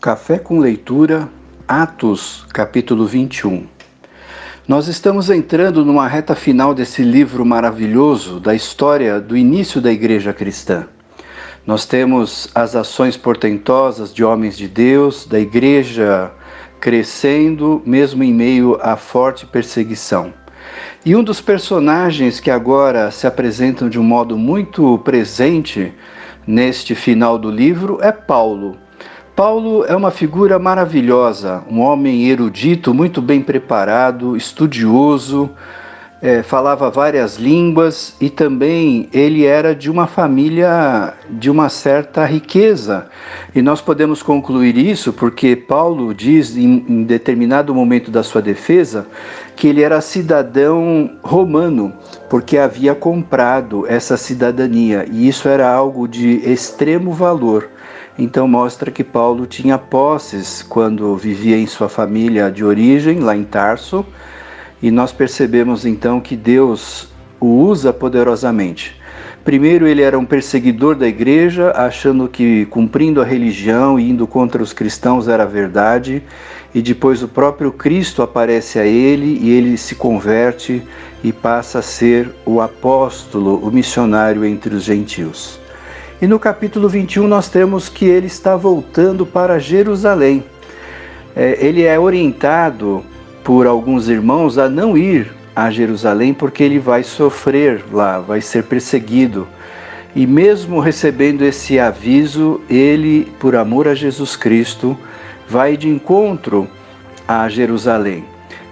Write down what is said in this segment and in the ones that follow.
Café com Leitura, Atos, capítulo 21. Nós estamos entrando numa reta final desse livro maravilhoso da história do início da igreja cristã. Nós temos as ações portentosas de homens de Deus, da igreja crescendo, mesmo em meio à forte perseguição. E um dos personagens que agora se apresentam de um modo muito presente neste final do livro é Paulo. Paulo é uma figura maravilhosa, um homem erudito, muito bem preparado, estudioso, falava várias línguas e também ele era de uma família de uma certa riqueza. E nós podemos concluir isso porque Paulo diz em determinado momento da sua defesa que ele era cidadão romano, porque havia comprado essa cidadania e isso era algo de extremo valor. Então mostra que Paulo tinha posses quando vivia em sua família de origem, lá em Tarso, e nós percebemos então que Deus o usa poderosamente. Primeiro ele era um perseguidor da igreja, achando que cumprindo a religião e indo contra os cristãos era verdade, e depois o próprio Cristo aparece a ele e ele se converte e passa a ser o apóstolo, o missionário entre os gentios. E no capítulo 21 nós temos que ele está voltando para Jerusalém. Ele é orientado por alguns irmãos a não ir a Jerusalém porque ele vai sofrer lá, vai ser perseguido. E mesmo recebendo esse aviso, ele, por amor a Jesus Cristo, vai de encontro a Jerusalém.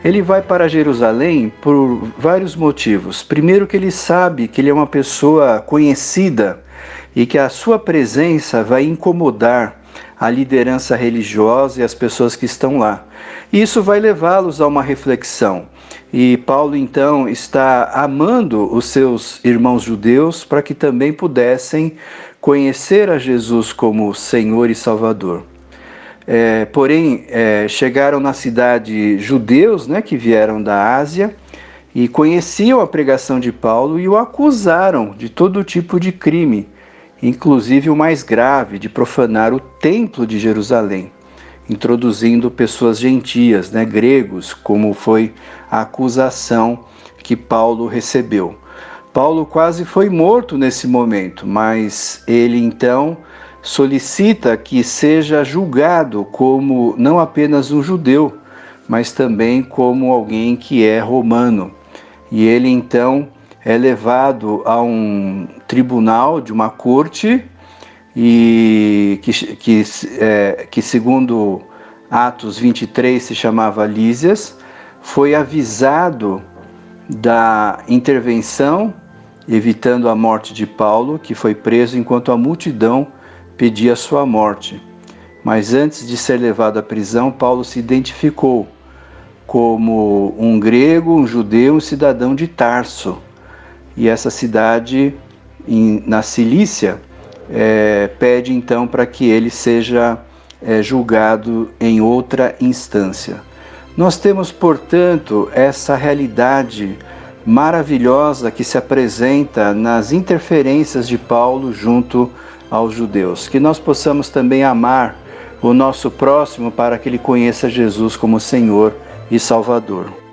Ele vai para Jerusalém por vários motivos. Primeiro que ele sabe que ele é uma pessoa conhecida e que a sua presença vai incomodar a liderança religiosa e as pessoas que estão lá. Isso vai levá-los a uma reflexão. E Paulo, então, está amando os seus irmãos judeus para que também pudessem conhecer a Jesus como Senhor e Salvador. Porém, chegaram na cidade judeus, que vieram da Ásia, e conheciam a pregação de Paulo e o acusaram de todo tipo de crime, inclusive o mais grave, de profanar o templo de Jerusalém, introduzindo pessoas gentias, gregos, como foi a acusação que Paulo recebeu. Paulo quase foi morto nesse momento, mas ele então solicita que seja julgado como não apenas um judeu, mas também como alguém que é romano. E ele então é levado a um tribunal de uma corte e que segundo Atos 23 se chamava Lísias, foi avisado da intervenção, evitando a morte de Paulo, que foi preso enquanto a multidão pedia sua morte. Mas antes de ser levado à prisão, Paulo se identificou como um grego, um judeu, um cidadão de Tarso. E essa cidade na Cilícia pede então para que ele seja julgado em outra instância. Nós temos, portanto, essa realidade maravilhosa que se apresenta nas interferências de Paulo junto aos judeus. Que nós possamos também amar o nosso próximo para que ele conheça Jesus como Senhor e Salvador.